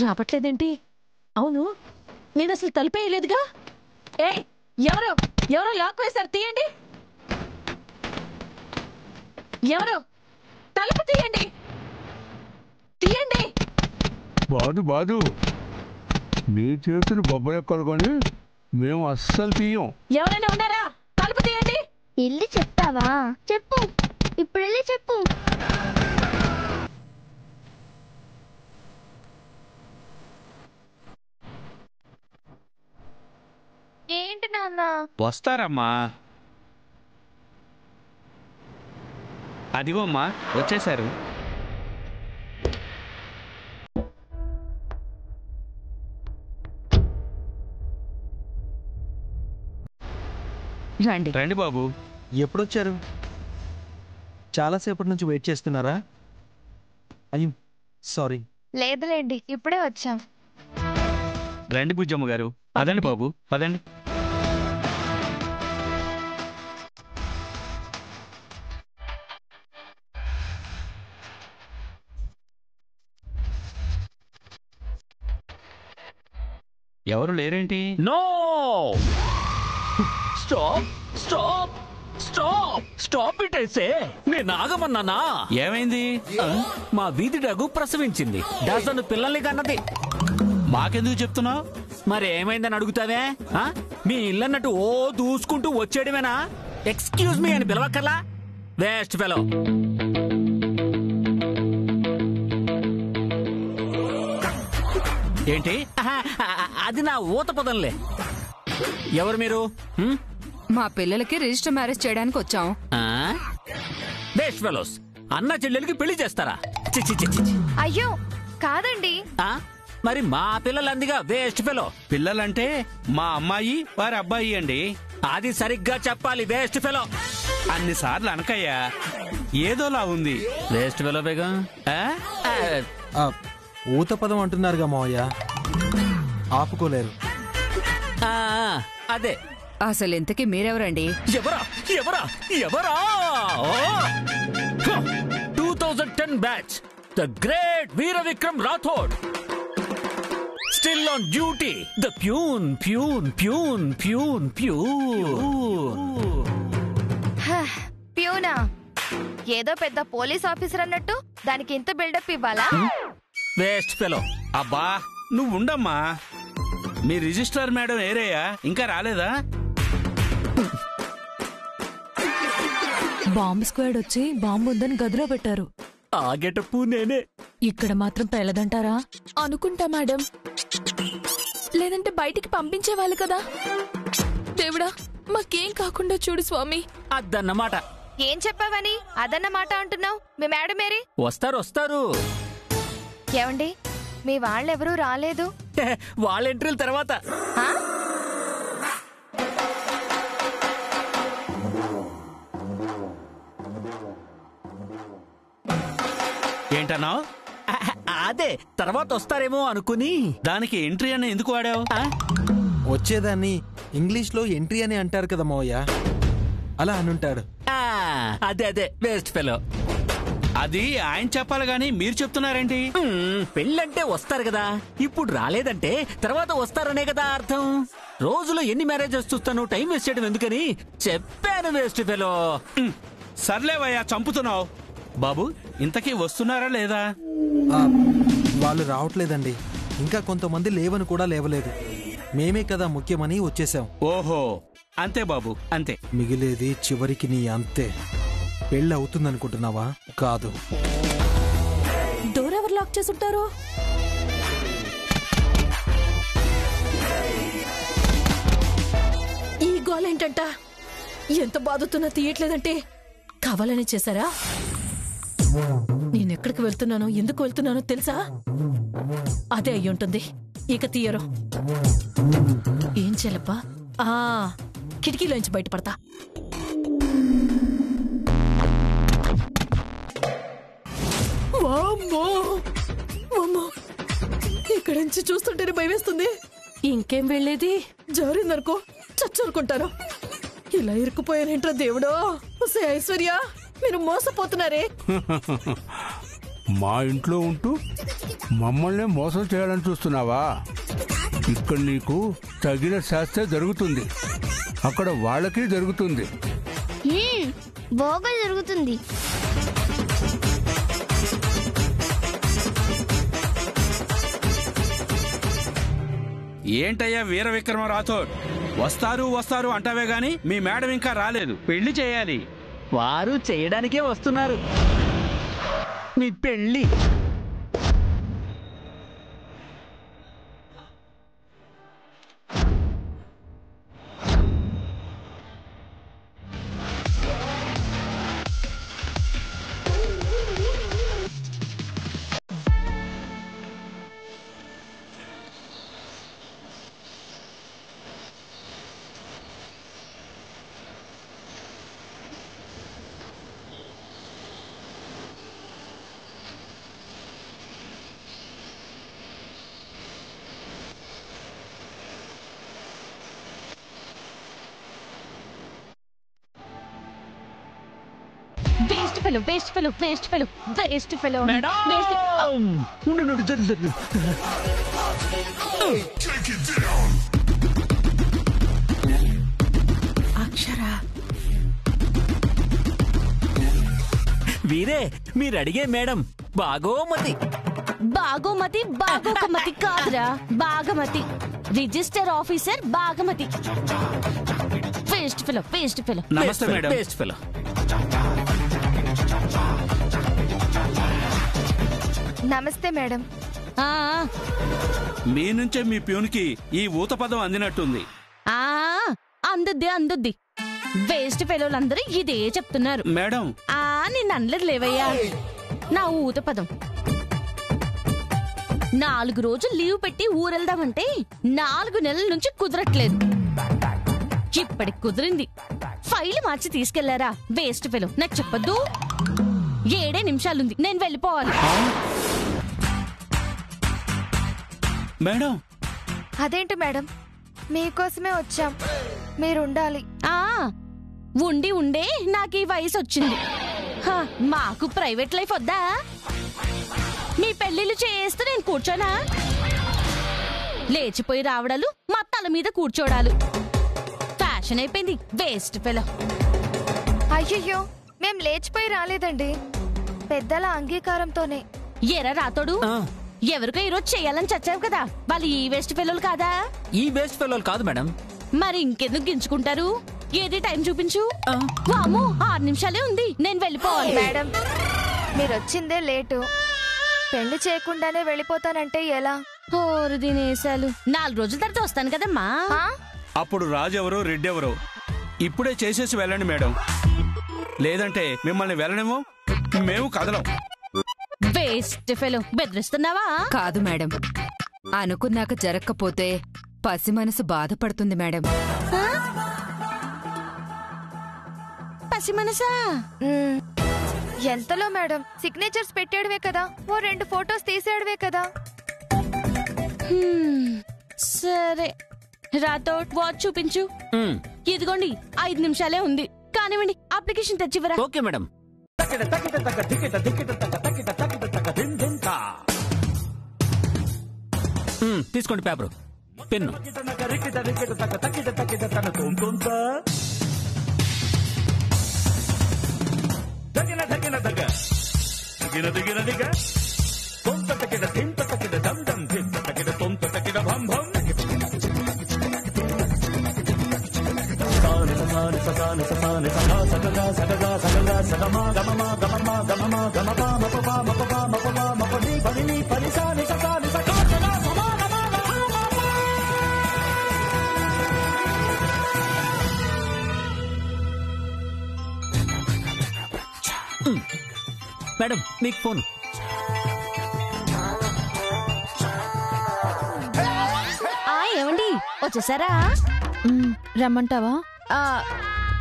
రావట్లేదేంటి? అవును, నేను అసలు తలుపేయలేదుగా. ఏ ఎవరో ఎవరో లాక్ వేశారు, తీయండి. ఎవరో తలుపు తీయండి, తీయండి. బాదు బాదు, నీ చేతులు బొబ్బరెక్కలు కొని మేము అస్సలు తీయం. ఎవరైనా ఉన్నారా? తలుపు తీయండి. వెళ్ళి చెప్తావా? చెప్పు, ఇప్పుడు వెళ్ళి చెప్పు. ఏంటి నాన్న? వస్తారమ్మా. అదిగోమ్మా వచ్చేశారు. రండి రండి బాబు. ఎప్పుడొచ్చారు? చాలాసేపటి నుంచి వెయిట్ చేస్తున్నారా? అయ్యో సారీ. లేదులేండి, ఇప్పుడే వచ్చాం. రండి బుజ్జమ్మ గారు. పదండి బాబు, పదండి. ఎవరు లేరేంటి? No, stop stop stop stop it I say. నేను ఆగమన్నానా? ఏమైంది? మా వీధి డాగు ప్రసవించింది. డజన్ పిల్లల్ని కన్నది. మాకెందుకు చెప్తున్నావు? మరి ఏమైందని అడుగుతావే? మీ ఇల్లన్నట్టు ఓ దూసుకుంటూ వచ్చేయడమేనా? ఎక్స్క్యూజ్ మీ అని పిలవక్కర్లా? Waste fellow. ఏంటి? అది నా ఊత పదంలే. ఎవరు మీరు? మా పిల్లలకి రిజిస్టర్ మ్యారేజ్ చేయడానికి వచ్చాం. Waste fellows. అన్న చెల్లెలకి పెళ్లి చేస్తారా? అయ్యో కాదండి. మరి మా పిల్లలందిగా వేస్ట్ ఫెలో. పిల్లలంటే మా అమ్మాయి వారి అబ్బాయి అండి. అది సరిగ్గా చెప్పాలి. వేస్ట్ ఫెలో అన్నిసార్లు అనకయ్యా, ఏదోలా ఉంది. వేస్ట్ ఫెలో బేగా. ఊత పదం అంటున్నారుగా మావయ్య, ఆపుకోలేరు. అదే. అసలు ఇంతకీ మీరెవరండి? ఎవరా ఎవరా ఎవరా? 2010 batch, the great Veera Vikram Rathod. Still on duty, the pune. ప్యూనా? ఏదో పెద్ద పోలీస్ ఆఫీసర్ అన్నట్టు దానికి ఇంత బిల్డప్ ఇవ్వాలా? Waste fellow. అబ్బా నువ్వు ఉండమ్మా. మీ రిజిస్ట్రార్ మేడం ఏరయ్యా ఇంకా రాలేదా? బాంబు స్క్వాడ్ వచ్చి బాంబు ఉందని గదిలో పెట్టారు. ఆ గెటప్పు నేనే. ఇక్కడ మాత్రం పేలదంటారా? అనుకుంటా మేడం, లేదంటే బయటికి పంపించేవాళ్ళు కదా. దేవుడా, మాకేం కాకుండా చూడు స్వామి. అదన్నమాట. ఏం చెప్పావని అదన్నమాట అంటున్నావు? మీ మేడం మేరీ వస్తారు. ఏమండి, మీ వాళ్ళెవరూ రాలేదు? వాళ్ళ ఎంట్రీల తర్వాత. ఏంటన్నావు? అదే తర్వాత వస్తారేమో అనుకుని. దానికి ఎంట్రీ అని ఎందుకు వాడావు? వచ్చేదాన్ని ఇంగ్లీష్ లో ఎంట్రీ అని అంటారు కదా మావయ్య, అలా అనుంటాడు. అదే వేస్ట్ ఫెలో. అది ఆయన చెప్పాలి గాని మీరు చెప్తున్నారేంటి? పెళ్ళంటే వస్తారు కదా, ఇప్పుడు రాలేదంటే తర్వాత వస్తారనే కదా అర్థం. రోజులో ఎన్ని మ్యారేజెస్ చూస్తాను, టైం వేస్ట్ చేయడం ఎందుకని చెప్పాను. Waste fellow. సర్లేవయ్యా, చంపుతున్నావు. బాబు ఇంతకీ వస్తున్నారా లేదా? వాళ్ళు రావట్లేదండి. ఇంకా కొంతమంది లేవని కూడా లేవలేదు. మేమే కదా ముఖ్యమని వచ్చేసాం. ఓహో అంతే బాబు, అంతే. మిగిలేది చివరికి నీ అంతే. పెళ్ళి అవుతుందనుకుంటున్నావా? కాదు. డోర్ ఎవరు లాక్ చేసుంటారు? ఈ గోల్ ఏంటంట? ఎంత బాధతున్నా తీయట్లేదంటే కావాలని చేశారా? నేనెక్కడికి వెళ్తున్నానో ఎందుకు వెళ్తున్నానో తెలుసా? అదే అయ్యుంటుంది. ఇక తీయరు. ఏం చెల్లప్పా? కిటికీలోంచి బయటపడతా. ఇక్కడి నుంచి చూస్తుంటేనే భయమేస్తుంది. ఇంకేం వెళ్లేది? జారిందనుకో చచ్చరుకుంటాను. ఇలా ఇరుక్కుపోయానేంట్రా దేవుడో. ఐశ్వర్య, మీరు మోసపోతున్నారే. మా ఇంట్లో ఉంటూ మమ్మల్ని మోసం చేయాలని చూస్తున్నావా? ఇక్కడ నీకు తగిన శాస్త్ర జరుగుతుంది, అక్కడ వాళ్ళకి జరుగుతుంది. బాగా జరుగుతుంది. ఏంటయ్యా వీర విక్రమ రాథోడ్, వస్తారు వస్తారు అంటావే గాని మీ మేడం ఇంకా రాలేదు. పెళ్లి చేయాలి. వారు చేయడానికే వస్తున్నారు. మీ పెళ్ళి వేస్ట్ ఫెలో. అక్షరా, వీరే మీరు అడిగే మేడం బాగోమతి. బాగోమతి కాదురా, Bagamati. Register officer Bagamati. Waste fellow. నమస్తే మేడం. Best fellow. నమస్తే మేడం. మీ నుంచే మీ ప్యూన్కి ఈ ఊత పదం అందినట్టుంది. అందుద్ది. వేస్ట్ ఫెలోలందరూ ఇదే చెప్తున్నారు మేడం. నిన్ను అనలేదు లేవయ్యా. నా ఊత పదం 4 రోజులు లీవ్ పెట్టి ఊరెళ్దామంటే 4 నెలల నుంచి కుదరట్లేదు. ఇప్పటికి కుదిరింది. ఫైల్ మార్చి తీసుకెళ్లారా వేస్ట్ ఫెలో. నాకు చెప్పొద్దు. 7 నిమిషాలుంది, నేను వెళ్ళిపోవాలి. మేడం, అదేంటి మేడం, మీకోసమే వచ్చాం, మీరుండాలి. ఉండే నాకు ఈ వయసు వచ్చింది. మాకు ప్రైవేట్ లైఫ్ వద్దా? మీ పెళ్లిళ్ళు చేస్తూ నేను కూర్చోనా? లేచిపోయి రావడాలు, మా తల మీద కూర్చోడాలు ఫ్యాషన్ అయిపోయింది. Waste fellow. అయ్యయ్యో, మేం లేచిపోయి రాలేదండి, పెద్దల అంగీకారంతోనే. ఎరా రాతోడు, ఎవరికో ఈరోజు చెయ్యాలని చచ్చావు కదా, వాళ్ళు ఈ వేస్ట్ ఫెలోలు కాదా? ఈ బెస్ట్ ఫెలోలు కాదు మేడం. మరి ఇంకెందుకు గించుకుంటారు? ఏది టైం చూపించు. వామ్మో, 6 నిమిషాలే ఉంది, నేను వెళ్ళిపోవాలి. మేడం, మీరొచ్చిందే లేటు, పెళ్లి చేయకుండానే వెళ్ళిపోతానంటే ఎలా? ఓరు దినేశాలు. 4 రోజుల తర్వాత వస్తాను కదమ్మా. అప్పుడు రాజు ఎవరో రెడ్డి ఎవరో. ఇప్పుడే చేసేసి వెళ్ళండి మేడం, లేదంటే మిమ్మల్ని వెళ్ళనేమో, మేము కదలం. Waste fellow. బెదిరిస్తున్నావా? కాదు మేడం, అనుకున్నాక జరగకపోతే పసి మనసు బాధపడుతుంది మేడం. పసి మనసా? ఎంతలో మేడం, సిగ్నేచర్స్ పెట్టేయడమే కదా, ఓ 2 ఫోటోస్ తీసేయడమే కదా. సరే రాతోడ్, వాచ్ చూపించు. ఇదిగోండి, 5 నిమిషాలే ఉంది. కానివ్వండి, అప్లికేషన్ తెచ్చివరా. Okay madam. తీసుకోండి పేపరు, పెన్ను. మేడం, మీకు ఫోన్. ఏమండి, వచ్చేసారా? రమ్మంటావా?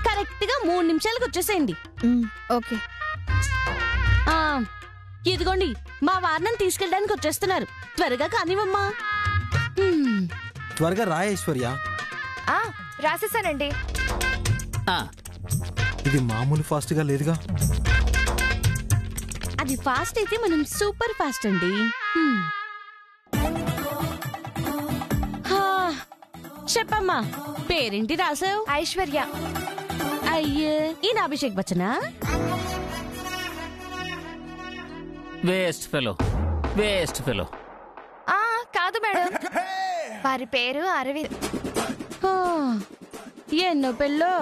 కరెక్ట్ గా 3 నిమిషాలకు వచ్చేసేయండి. ఓకే. ఇదిగోండి, మా వారిని తీసుకెళ్ళడానికి వచ్చేస్తున్నారు. త్వరగా కానివమ్మా. త్వరగా రా ఐశ్వర్య. రాసేసానండి. ఇది మామూలు ఫాస్ట్ గా లేదుగా. అది ఫాస్ట్ అయితే మనం సూపర్ ఫాస్ట్ అండి. చెప్పమ్మా, పేరేంటి రాసావు? ఐశ్వర్య. అయ్యే, ఈయన అభిషేక్ బచ్చనా? Waste fellow, waste fellow. కాదు మేడం, వారి పేరు అరవింద్. ఎన్నో పెళ్ళో